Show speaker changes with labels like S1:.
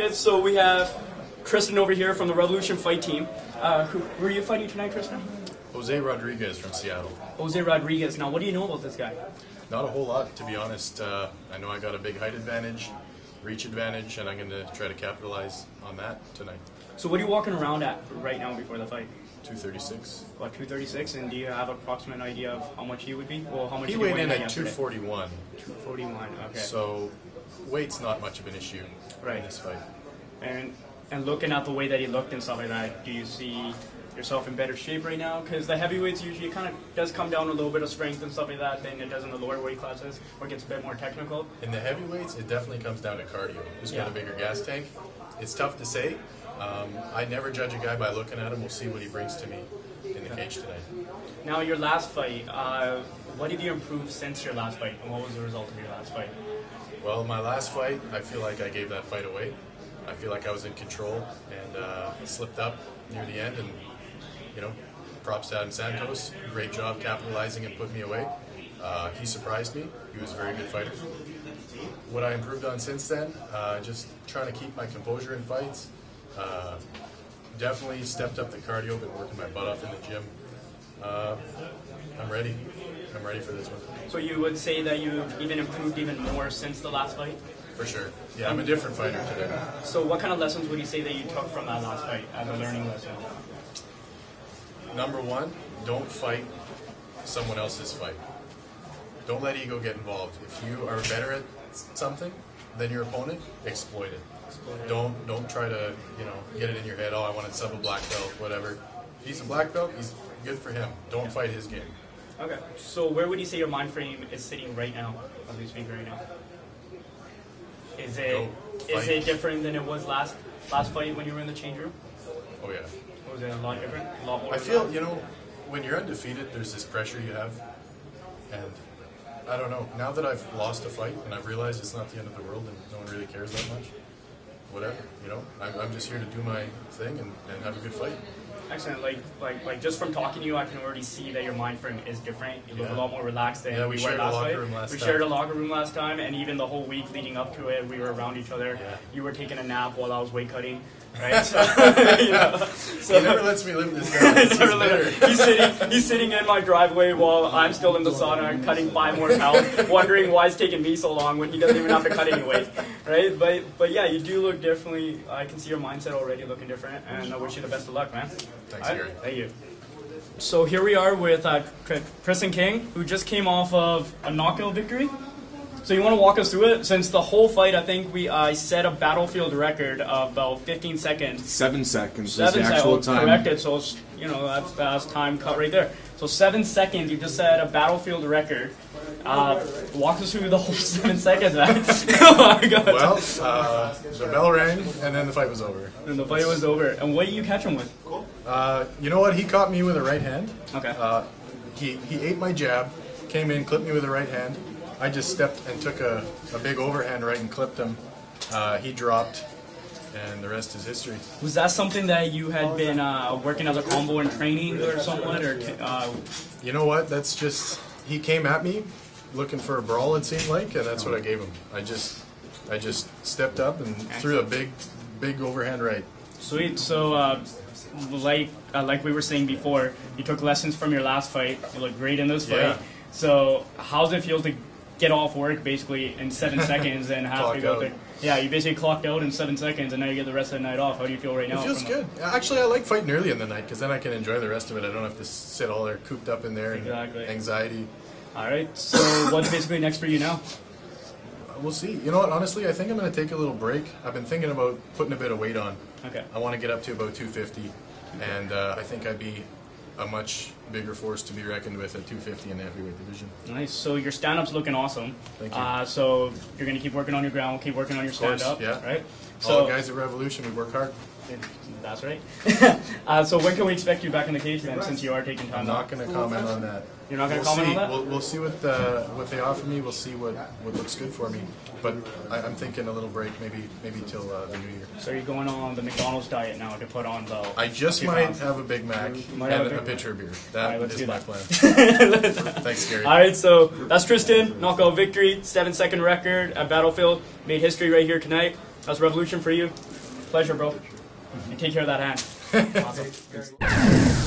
S1: Good. So we have Tristan over here from the Revolution Fight Team. Who are you fighting tonight, Tristan?
S2: Jose Rodriguez from Seattle.
S1: Jose Rodriguez. Now, what do you know about this guy?
S2: Not a whole lot, to be honest. I know I got a big height advantage, reach advantage, and I'm going to try to capitalize on that tonight.
S1: So what are you walking around at right now before the fight?
S2: 236.
S1: About 236, and do you have an approximate idea of how much he would be? Well, how much
S2: He
S1: did you
S2: weighed in
S1: weigh
S2: at
S1: yesterday?
S2: 241.
S1: 241, okay.
S2: So weight's not much of an issue
S1: Right.
S2: in this fight.
S1: And looking at the way that he looked and stuff like that, do you see yourself in better shape right now? Because the heavyweights usually kind of does come down a little bit of strength and stuff like that than it does in the lower weight classes, where it gets a bit more technical.
S2: In the heavyweights, it definitely comes down to cardio. Who's got a bigger gas tank? It's tough to say. I never judge a guy by looking at him. We'll see what he brings to me in the cage tonight.
S1: Now, your last fight, what did you improve since your last fight, and what was the result of your last fight?
S2: Well, my last fight, I feel like I gave that fight away. I feel like I was in control and slipped up near the end. And, you know, props to Adam Santos. Great job capitalizing and putting me away. He surprised me. He was a very good fighter. What I improved on since then, just trying to keep my composure in fights. Definitely stepped up the cardio, been working my butt off in the gym. I'm ready. I'm ready for this one.
S1: So you would say that you've even improved even more since the last fight?
S2: For sure. Yeah, I'm a different fighter today.
S1: So what kind of lessons would you say that you took from that last fight as a learning lesson?
S2: Number one, don't fight someone else's fight. Don't let ego get involved. If you are better at something than your opponent, exploit it. Don't try to, get it in your head, oh, I want to sub a black belt, whatever. If he's a black belt, he's good for him. Don't fight his game.
S1: Okay. So where would you say your mind frame is sitting right now, as we speak right now? Is it different than it was last fight when you were in the change room?
S2: Oh, yeah.
S1: Was it a lot different? A lot more?
S2: I feel, when you're undefeated, there's this pressure you have. And I don't know. Now that I've lost a fight and I've realized it's not the end of the world and no one really cares that much, whatever, I'm just here to do my thing and have a good fight.
S1: Excellent. Like just from talking to you, I can already see that your mind frame is different. You look a lot more relaxed than we were last fight. We shared a locker room last time, and even the whole week leading up to it, we were around each other. Yeah. You were taking a nap while I was weight cutting, right? So,
S2: he never lets me live this guy.
S1: He's sitting in my driveway while I'm still in the sauna and cutting 5 more pounds, wondering why it's taking me so long when he doesn't even have to cut any weight, right? But yeah, you do look differently. I can see your mindset already looking different, and I wish you the best of luck, man.
S2: Thanks, Gary.
S1: Thank you. So here we are with Tristan King, who just came off of a knockout victory. So you want to walk us through it? Since the whole fight, I think I set a battlefield record of about 15 seconds.
S3: 7 seconds is the actual time.
S1: Corrected, so it's, that's time cut right there. So 7 seconds, you just set a battlefield record. Walk us through the whole 7 seconds, man. Oh my God.
S2: Well, the bell rang, and then the fight was over.
S1: And the fight was over. And what did you catch him with?
S2: You know what? He caught me with a right hand.
S1: Okay.
S2: He ate my jab, came in, clipped me with a right hand. I just stepped and took a big overhand right and clipped him. He dropped, and the rest is history.
S1: Was that something that you had been working as a combo in training or somewhat? Or
S2: You know what? That's just, he came at me looking for a brawl, it seemed like, and that's what I gave him. I just stepped up and threw a big overhand right.
S1: Sweet. So, like we were saying before, you took lessons from your last fight. You look great in this fight.
S2: Yeah.
S1: So, how's it feel to get off work basically in 7 seconds and have to go there? Yeah, you basically clocked out in 7 seconds, and now you get the rest of the night off. How do you feel right now?
S2: It feels good. Actually, I like fighting early in the night because then I can enjoy the rest of it. I don't have to sit all there cooped up in there and anxiety.
S1: All right. So, what's basically next for you now?
S2: We'll see. You know what? Honestly, I think I'm going to take a little break. I've been thinking about putting a bit of weight on.
S1: Okay.
S2: I want to get up to about 250, and I think I'd be a much bigger force to be reckoned with at 250 in the heavyweight division.
S1: Nice. So your stand-up's looking awesome.
S2: Thank you.
S1: So you're going to keep working on your ground, keep working on your stand-up.
S2: Yeah.
S1: Right?
S2: All guys at Revolution, we work hard.
S1: That's right. So when can we expect you back in the cage then, since you are taking time
S2: off? I'm
S1: not
S2: going to comment on that.
S1: You're not going to comment on that?
S2: We'll see what they offer me. We'll see what looks good for me. But I'm thinking a little break, maybe till the new year.
S1: So you're going on the McDonald's diet now to put on the...
S2: I just might have a Big Mac and a pitcher of beer. That is my plan. Thanks, Gary.
S1: All right, so that's Tristan. Knockout victory, 7-second record at Battlefield. Made history right here tonight. That's Revolution for you. Pleasure, bro. And take care of that hand. Awesome.